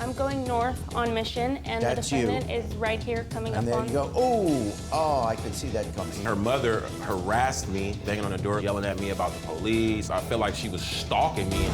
I'm going north on Mission, and That's the defendant you. is right here coming And up there on. you go. Oh, I could see that coming. Her mother harassed me, banging on the door, yelling at me about the police. I feel like she was stalking me.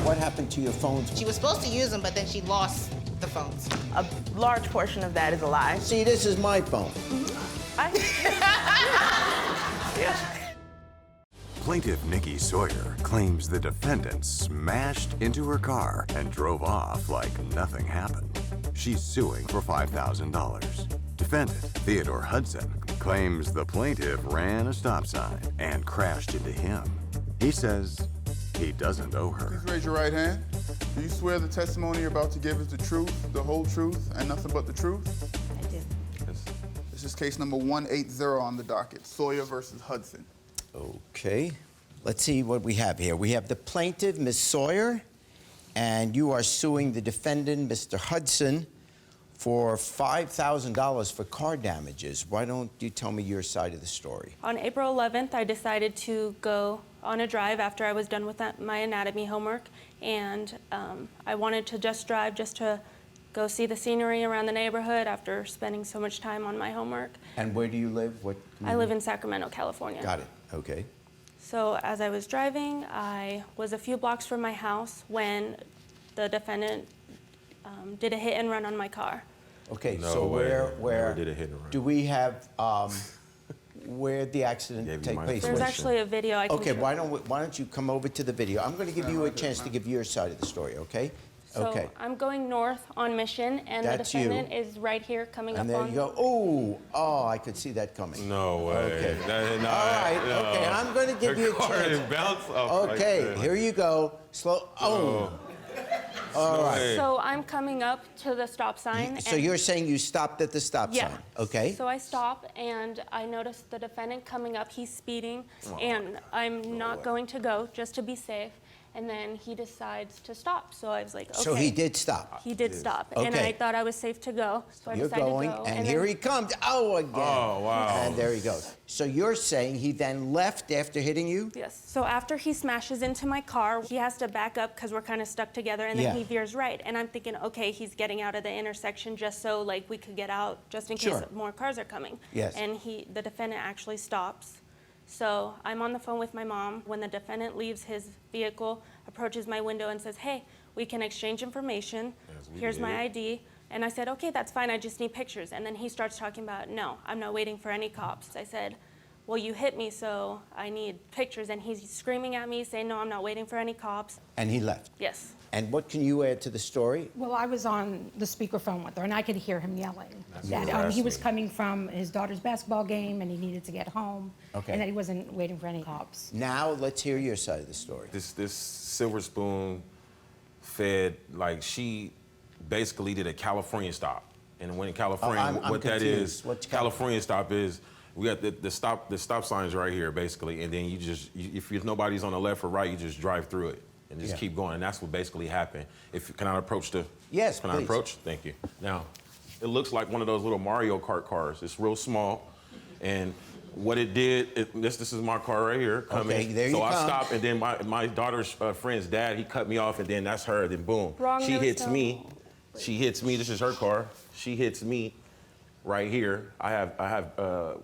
What happened to your phones? She was supposed to use them, but then she lost the phones. A large portion of that is a lie. See, this is my phone. Plaintiff Nikki Sawyer claims the defendant smashed into her car and drove off like nothing happened. She's suing for $5,000. Defendant Theodore Hudson claims the plaintiff ran a stop sign and crashed into him. He says he doesn't owe her. Please raise your right hand. Do you swear the testimony you're about to give is the truth, the whole truth, and nothing but the truth? I do. This is case number 180 on the docket, Sawyer versus Hudson. Okay, let's see what we have here. We have the plaintiff, Ms. Sawyer, and you are suing the defendant, Mr. Hudson, for $5,000 for car damages. Why don't you tell me your side of the story? On April 11th, I decided to go on a drive after I was done with my anatomy homework, and I wanted to just drive just to go see the scenery around the neighborhood after spending so much time on my homework. And where do you live? What I live in Sacramento, California. Got it, okay. So as I was driving, I was a few blocks from my house when the defendant did a hit and run on my car. Okay, No so way. where Never did a hit and run. do we have, where did the accident Gave you take my place? There's Wait. actually a video I can Okay, show. why don't you come over to the video? I'm going to give you a chance to give your side of the story, okay? So Okay. I'm going north on Mission, and That's the you. defendant is right here coming And up there on. you go. Oh, I could see that coming. No way. Okay. No, All right, no. okay, I'm going to give you a Her car chance. didn't bounce off Okay, like that. here you go. Slow. Oh. All right. way. So I'm coming up to the stop sign. So and- you're saying you stopped at the stop Yeah. sign? Okay. So I stop, and I noticed the defendant coming up. He's speeding, and I'm not going to go just to be safe. And then he decides to stop. So I was like, okay. So he did stop. He did stop, and Okay. I thought I was safe to go. So I You're decided going, to go. and here then- he comes. Oh, again. Oh, wow. And there he goes. So you're saying he then left after hitting you? Yes. So after he smashes into my car, he has to back up because we're kind of stuck together, and then Yeah. he veers right. And I'm thinking, okay, he's getting out of the intersection just so like we could get out, just in Sure. case more cars are coming. Yes. And the defendant actually stops. So I'm on the phone with my mom when the defendant leaves his vehicle, approaches my window and says, hey, we can exchange information. we Here's my did. ID. And I said, okay, that's fine. I just need pictures. And then he starts talking about, no, I'm not waiting for any cops. I said, well, you hit me, so I need pictures. And he's screaming at me, saying, no, I'm not waiting for any cops. And he left. Yes. And what can you add to the story? Well, I was on the speakerphone with her, and I could hear him yelling that harassed he was me. coming from his daughter's basketball game, and he needed to get home, Okay. and that he wasn't waiting for any cops. Now let's hear your side of the story. This silver spoon fed, like, she basically did a California stop. And when in California, I'm what that confused. is, What's California stop is, we got the stop signs right here, basically, and then if nobody's on the left or right, you just drive through it and just Yeah. keep going, and that's what basically happened. Can I approach the? Yes, Can please. I approach? Thank you. Now, it looks like one of those little Mario Kart cars. It's real small, and what it did, this is my car right here coming. Okay, there you so I come. stopped, and then my daughter's friend's dad, he cut me off, and then that's her. Then boom, Wrong, she there was hits no- me. She hits me. This is her car. She hits me right here. I have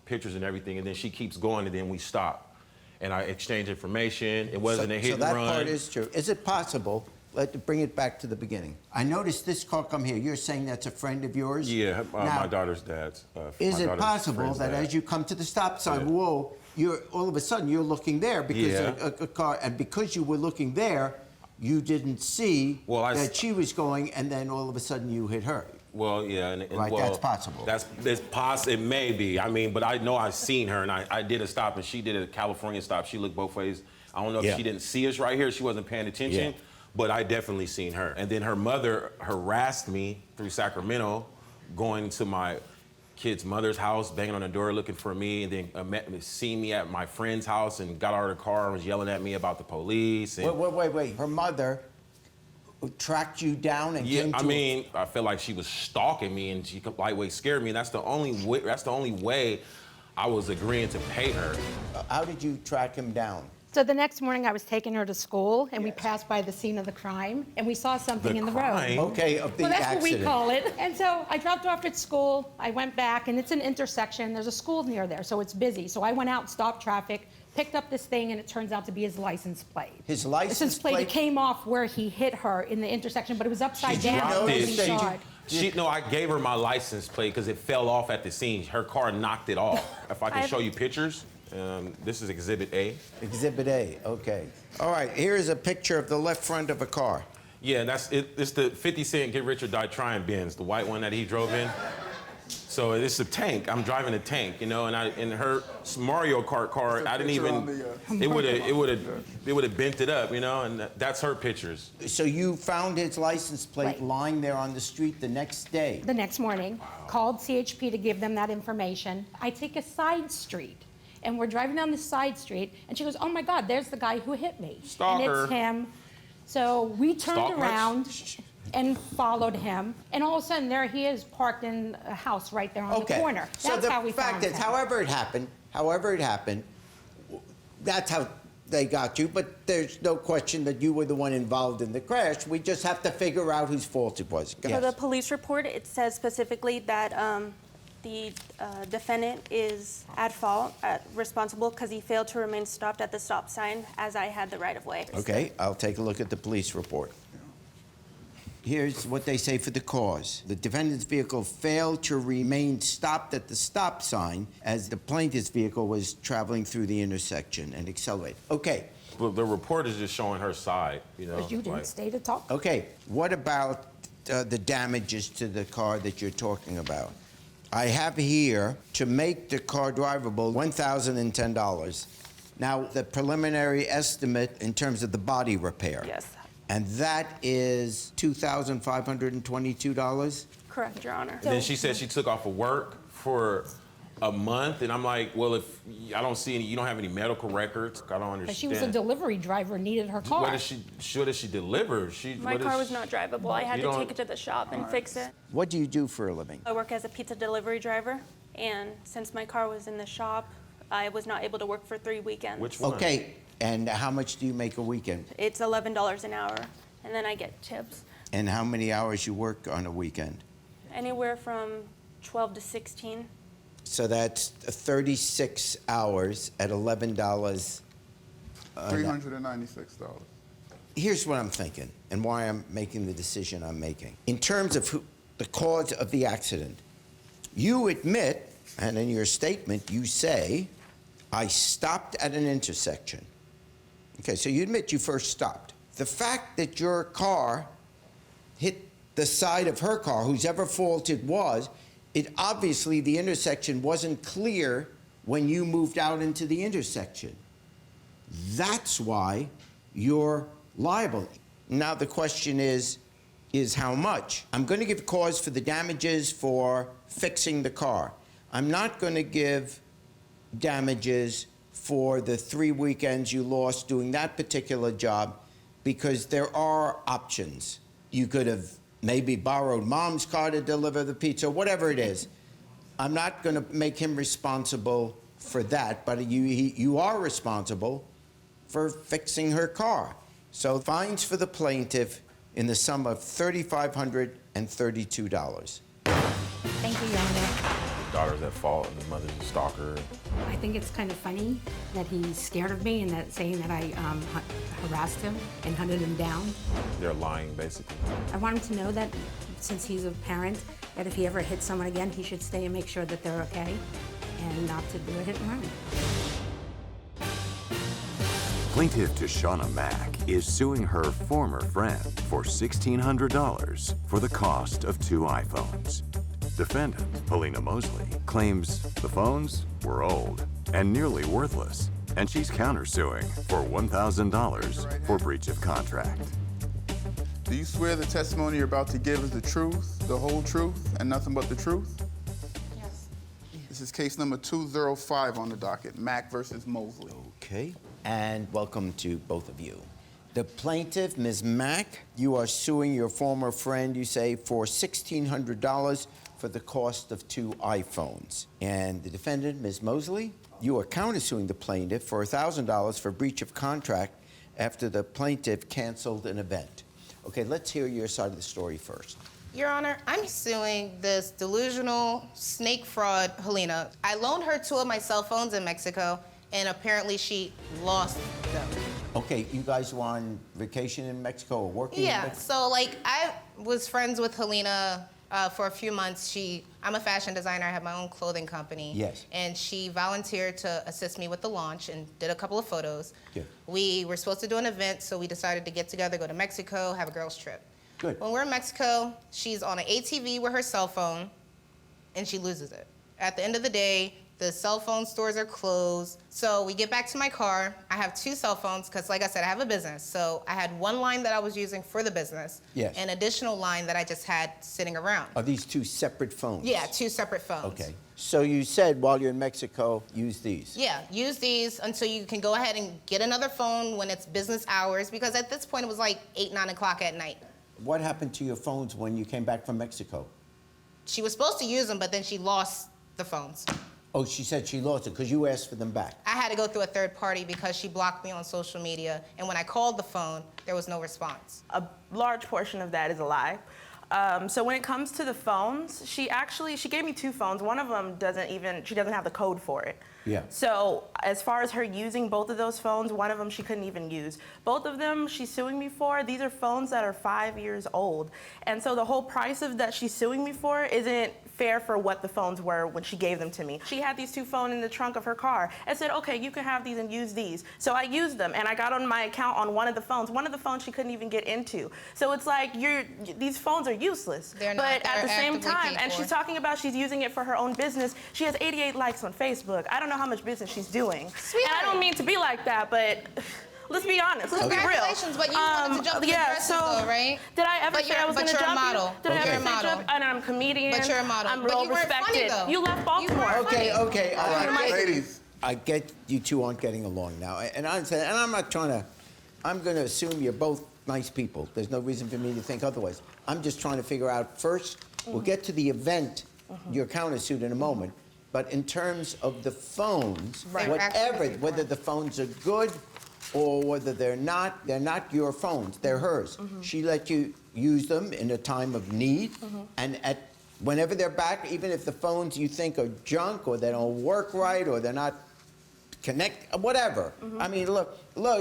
pictures and everything, and then she keeps going, and then we stop, and I exchange information. It wasn't a hit and So that run. part is true. Is it possible, let's bring it back to the beginning. I noticed this car come here. You're saying that's a friend of yours? Yeah, Now, my daughter's dad's. Is my it daughter's possible friend's that dad. as you come to the stop sign, Yeah. whoa, all of a sudden you're looking there because Yeah. a car, and because you were looking there, you didn't see Well, that she was going, and then all of a sudden you hit her. Well, yeah, and Right, well, that's possible. It may be. I mean, but I know I've seen her, and I did a stop, and she did a California stop. She looked both ways. I don't know Yeah. if she didn't see us right here. She wasn't paying attention, Yeah. but I definitely seen her. And then her mother harassed me through Sacramento, going to my kid's mother's house, banging on the door looking for me, and then seen me at my friend's house and got out of the car and was yelling at me about the police. And Wait. Her mother tracked you down and yeah, came to I mean, I feel like she was stalking me, and she lightweight scared me, and that's the only way I was agreeing to pay her. How did you track him down? So the next morning, I was taking her to school, and we passed by the scene of the crime, and we saw something in the crime? road. Okay, of the Well, that's accident. what we call it. And so I dropped her off at school. I went back, and it's an intersection. There's a school near there, so it's busy. So I went out, stopped traffic, picked up this thing, and it turns out to be his license plate. His license plate. plate? It came off where he hit her in the intersection, but it was upside down. dropped and it. we Did you- saw it. No, I gave her my license plate because it fell off at the scene. Her car knocked it off. If I can show you pictures, this is Exhibit A. Exhibit A, okay. All right, here is a picture of the left front of a car. Yeah, that's it. It's the 50 Cent Get Rich or Die Trying Benz, the white one that he drove in. So it's a tank. I'm driving a tank, you know, and in her Mario Kart car, I didn't even. It would have bent it up, you know, and that's her pictures. So you found his license plate Right. lying there on the street the next day? The next morning, called CHP to give them that information. I take a side street, and we're driving down this side street, and she goes, "Oh my God, there's the guy who hit me." Stalker. And it's him. So we turned Stalk much? around and followed him, and all of a sudden, there he is parked in a house right there on the corner. So That's the how we fact found is, him. however it happened, that's how they got you, but there's no question that you were the one involved in the crash. We just have to figure out whose fault it was. So the police report, it says specifically that the defendant is at fault, responsible because he failed to remain stopped at the stop sign as I had the right of way. Okay, I'll take a look at the police report. Here's what they say for the cause. The defendant's vehicle failed to remain stopped at the stop sign as the plaintiff's vehicle was traveling through the intersection and accelerated. Okay, But the report is just showing her side, you know. Because you didn't like- stay to talk. okay. What about the damages to the car that you're talking about? I have here, to make the car drivable, $1,010. Now, the preliminary estimate in terms of the body repair. Yes, And that is $2,522? correct, Your Honor. And then she said she took off of work for a month, and I'm like, well, if I don't see any, you don't have any medical records, I don't understand. But she was a delivery driver, needed her car. What does she deliver? My car was not drivable. I had You to don't- take it to the shop and fix it. What do you do for a living? I work as a pizza delivery driver, and since my car was in the shop, I was not able to work for 3 weekends. Which one? Okay, and how much do you make a weekend? It's $11 an hour, and then I get tips. And how many hours you work on a weekend? Anywhere from 12 to 16. So that's 36 hours at $11. $396. Here's what I'm thinking and why I'm making the decision I'm making. In terms of the cause of the accident, you admit, and in your statement you say, I stopped at an intersection. Okay, so you admit you first stopped. The fact that your car hit the side of her car, whosever fault it was, it obviously the intersection wasn't clear when you moved out into the intersection. That's why you're liable. Now the question is how much? I'm going to give cause for the damages for fixing the car. I'm not going to give damages for the 3 weekends you lost doing that particular job because there are options. You could have maybe borrowed mom's car to deliver the pizza, whatever it is. I'm not going to make him responsible for that, but you are responsible for fixing her car. So fines for the plaintiff in the sum of $3,532. Thank you, Your Honor. The daughter's at fault, and the mother's a stalker. I think it's kind of funny that he's scared of me and that saying that I harassed him and hunted him down. They're lying, basically. I want him to know that since he's a parent, that if he ever hits someone again, he should stay and make sure that they're okay and not to do a hit and run. Plaintiff Tashawna Mack is suing her former friend for $1,600 for the cost of 2 iPhones. Defendant, Heleena Mosley, claims the phones were old and nearly worthless, and she's countersuing for $1,000 for breach of contract. Do you swear the testimony you're about to give is the truth, the whole truth, and nothing but the truth? Yes. This is case number 205 on the docket, Mack versus Mosley. Okay, and welcome to both of you. The plaintiff, Ms. Mack, you are suing your former friend, you say, for $1,600 for the cost of 2 iPhones. And the defendant, Ms. Mosley? you are countersuing the plaintiff for $1,000 for breach of contract after the plaintiff canceled an event. Okay, let's hear your side of the story first. Your Honor, I'm suing this delusional snake fraud, Heleena. I loaned her 2 of my cell phones in Mexico, and apparently she lost them. Okay, you guys were on vacation in Mexico or working in Yeah, Mexico? so like I was friends with Heleena for a few months. I'm a fashion designer, I have my own clothing company. Yes. And she volunteered to assist me with the launch and did a couple of photos. Good. We were supposed to do an event, so we decided to get together, go to Mexico, have a girls' trip. Good. When we're in Mexico, she's on an ATV with her cell phone, and she loses it. At the end of the day, the cell phone stores are closed. So we get back to my car. I have 2 cell phones, because like I said, I have a business. So I had one line that I was using for the business. Yes. An additional line that I just had sitting around. Are these 2 separate phones? Yeah, 2 separate phones. Okay. So you said while you're in Mexico, use these. Yeah, use these until you can go ahead and get another phone when it's business hours, because at this point it was like 8, 9 o'clock at night. What happened to your phones when you came back from Mexico? She was supposed to use them, but then she lost the phones. Oh, she said she lost it because you asked for them back. I had to go through a third party because she blocked me on social media, and when I called the phone, there was no response. A large portion of that is a lie. So when it comes to the phones, she gave me 2 phones. One of them she doesn't have the code for it. Yeah. So as far as her using both of those phones, one of them she couldn't even use. Both of them she's suing me for. These are phones that are 5 years old. And so the whole price of that she's suing me for isn't fair for what the phones were when she gave them to me. She had these 2 phones in the trunk of her car and said, okay, you can have these and use these. So I used them, and I got on my account on one of the phones. One of the phones she couldn't even get into. So it's like these phones are useless. They're not. But at They're the same actively time, paid and for. she's talking about she's using it for her own business. She has 88 likes on Facebook. I don't know how much business she's doing. Sweetheart. And I don't mean to be like that, but let's be honest. Let's be real. Congratulations, but you wanted to jump in the dresses though, right? Did I ever But say I was but going to you're a jump model. you? Did I You're ever a say model. jump? And I'm a comedian. But you're a model. I'm But well you weren't funny, respected. though. You left Baltimore. weren't Okay, funny. okay, all right. Ladies. I get you 2 aren't getting along now. And I'm not trying to, I'm going to assume you're both nice people. There's no reason for me to think otherwise. I'm just trying to figure out first, we'll get to the event, your countersuit in a moment. But in terms of the phones, Right. They were whatever, actually paid for whether it. the phones are good or whether they're not your phones, they're hers. She let you use them in a time of need, and whenever they're back, even if the phones you think are junk or they don't work right or they're not connect, whatever. I mean, look,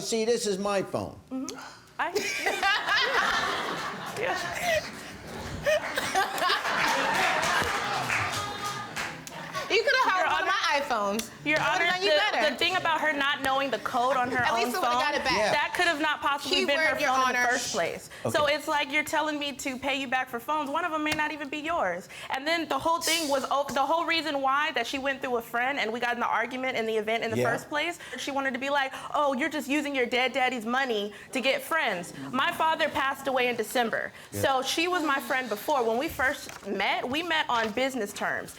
see, this is my phone. Yeah. You could have Your had one of Honor- my iPhones. Your I would've Honor, done you better. the thing about her not knowing the code on her At own least it would've phone, got it back. Yeah. that could have not possibly been her Keyword, Your phone in the Honor. first place. Okay. So it's like you're telling me to pay you back for phones. One of them may not even be yours. And then the whole thing was, the whole reason why that she went through a friend and we got in the argument in the event in the Yeah. first place, she wanted to be like, oh, you're just using your dead daddy's money to get friends. My father passed away in December. So she was my friend before. When we first met, we met on business terms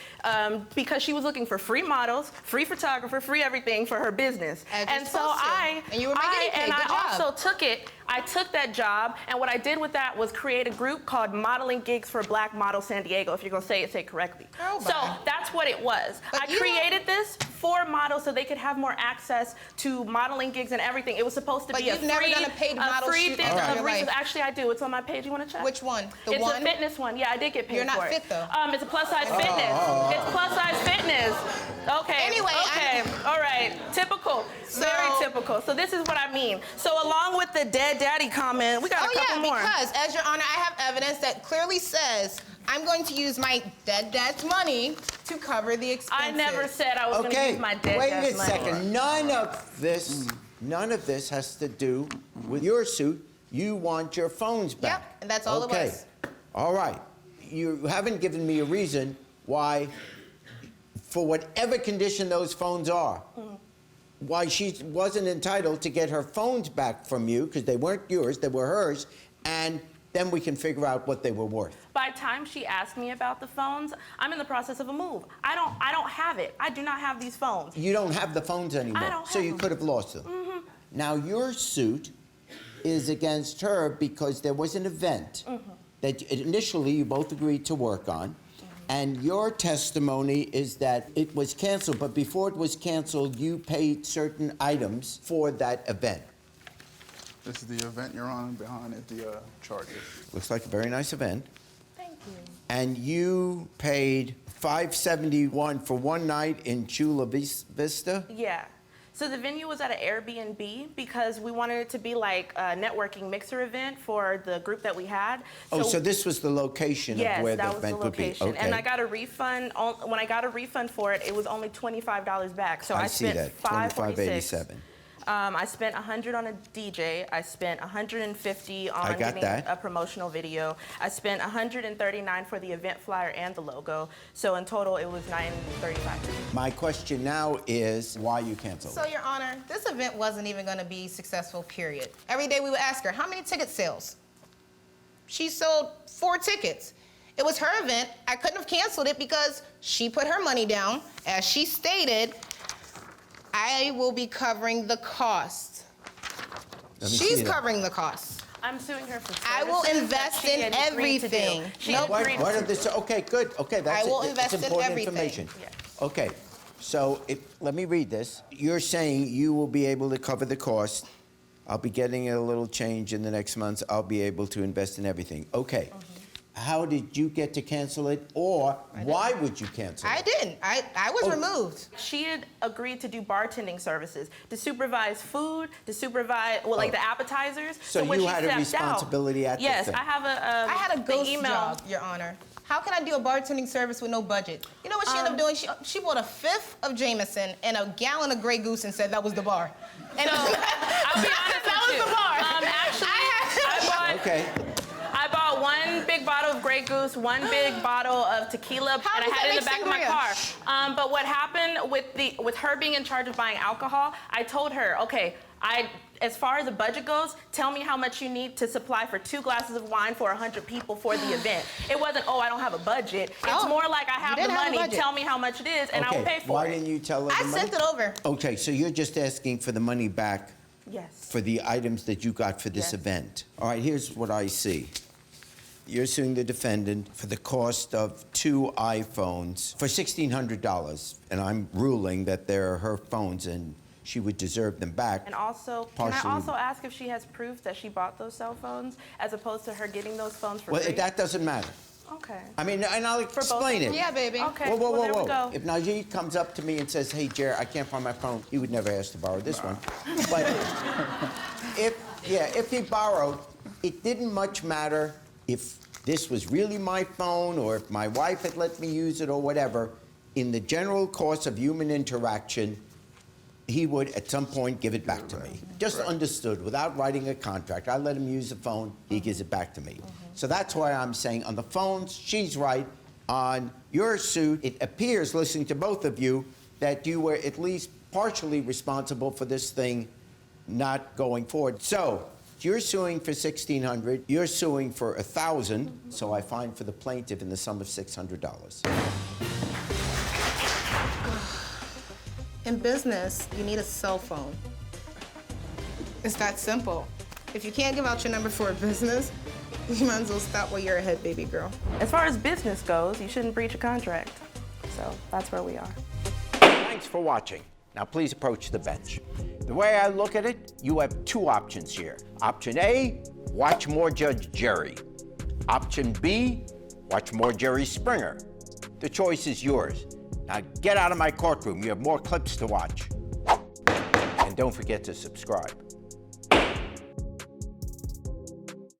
because she was looking for free models, free photographer, free everything for her business. As you're And so supposed to. I, And you were making it paid. Good job. also took it. I took that job, and what I did with that was create a group called Modeling Gigs for Black Model San Diego. If you're gonna say it correctly. Oh, So my. that's what it was. But I you created this for models so they could have more access to modeling gigs and everything. It was supposed to But be a you've never free, done a paid model free shoot thing in your of life. reasons. Actually, I do. It's on my page. You want to check? Which one? The It's one? a fitness one. Yeah, I did get paid You're not for it. fit, though. It's a plus size fitness. It's plus size fitness. Okay. Anyway, Okay. All right. Typical. Very typical. So this is what I mean. So along with the dead daddy comment, we got Oh a couple yeah, more. because as Your Honor, I have evidence that clearly says I'm going to use my dead dad's money to cover the expenses. I never said I was going to Okay, use my dead wait dad's a money. second. None of this has to do with your suit. You want your phones back. Yep, and that's all it was. All right. You haven't given me a reason why, for whatever condition those phones are, why she wasn't entitled to get her phones back from you, because they weren't yours, they were hers, and then we can figure out what they were worth. By the time she asked me about the phones, I'm in the process of a move. I don't have it. I do not have these phones. You don't have the phones anymore, I don't so have you them. could have lost them. Now, your suit is against her because there was an event that initially you both agreed to work on, And your testimony is that it was canceled, but before it was canceled, you paid certain items for that event. This is the event, Your Honor. Behind it, the charges. Looks like a very nice event. Thank you. And you paid $571 for one night in Chula Vista? Yeah. So the venue was at an Airbnb because we wanted it to be like a networking mixer event for the group that we had. Oh, so this was the location yes, of where that the was the event would be. location. Okay. And I got a refund. When I got a refund for it, it was only $25 back. So I see spent that, $5.86. $25.87. I spent $100 on a DJ. I spent $150 on got getting that. a promotional video. I spent $139 for the event flyer and the logo. So in total, it was $935. My question now is why you canceled? So, Your Honor, this event wasn't even going to be successful, period. Every day we would ask her, how many ticket sales? She sold 4 tickets. It was her event. I couldn't have canceled it because she put her money down. As she stated, I will be covering the cost. Let me She's see that. covering the cost. I'm suing her for I will services invest that she in had agreed to do. everything. She Nope. agreed What to are this? Okay, good. Okay, that's I will it. invest It's in important everything. information. Yes. Okay, so let me read this. You're saying you will be able to cover the cost. I'll be getting a little change in the next months. I'll be able to invest in everything. Okay. How did you get to cancel it, or why would you cancel I it? didn't. I was removed. She had agreed to do bartending services, to supervise food, to supervise, like the appetizers. So when you she had a stepped responsibility out, at the yes, thing. I have a. I had a the ghost email. job, Your Honor. How can I do a bartending service with no budget? You know what she ended up doing? She bought a 5th of Jameson and a gallon of Grey Goose and said that was the bar. And So, I'll be honest that with was you. the bar. Actually, Okay. I bought one big bottle of Grey Goose, one big bottle of tequila, How and I does had it in that the back make of my car. sangria? But what happened with her being in charge of buying alcohol, I told her, okay, as far as the budget goes, tell me how much you need to supply for 2 glasses of wine for 100 people for the event. It wasn't, oh, I don't have a budget. It's Oh, more like I have you the didn't have a money, budget. tell me how much it is, and I will pay for why it. didn't you tell her I the money? sent it over. Okay, so you're just asking for the money back Yes. for the items that you got for this Yes. event. All right, here's what I see. You're suing the defendant for the cost of 2 iPhones for $1,600, and I'm ruling that they're her phones and she would deserve them back. And also, can I Partially. also ask if she has proof that she bought those cell phones as opposed to her getting those phones for Well, free? that doesn't matter. Okay. I mean, and I'll both explain of it. Yeah, baby. Okay. Whoa, whoa, well, whoa, there whoa. we go. If Najee comes up to me and says, hey, Jared, I can't find my phone, he would never ask to borrow this one. But if he borrowed, it didn't much matter if this was really my phone or if my wife had let me use it or whatever. In the general course of human interaction, he would at some point give it back to me. Just understood, without writing a contract. I let him use the phone, he gives it back to me. So that's why I'm saying on the phones, she's right. On your suit, it appears, listening to both of you, that you were at least partially responsible for this thing not going forward. So you're suing for $1,600, you're suing for $1,000, so I fine for the plaintiff in the sum of $600. In business, you need a cell phone. It's that simple. If you can't give out your number for a business, you might as well stop while you're ahead, baby girl. As far as business goes, you shouldn't breach a contract. So that's where we are. Thanks for watching. Now please approach the bench. The way I look at it, you have 2 options here. Option A, watch more Judge Jerry. Option B, watch more Jerry Springer. The choice is yours. Now get out of my courtroom. You have more clips to watch. And don't forget to subscribe.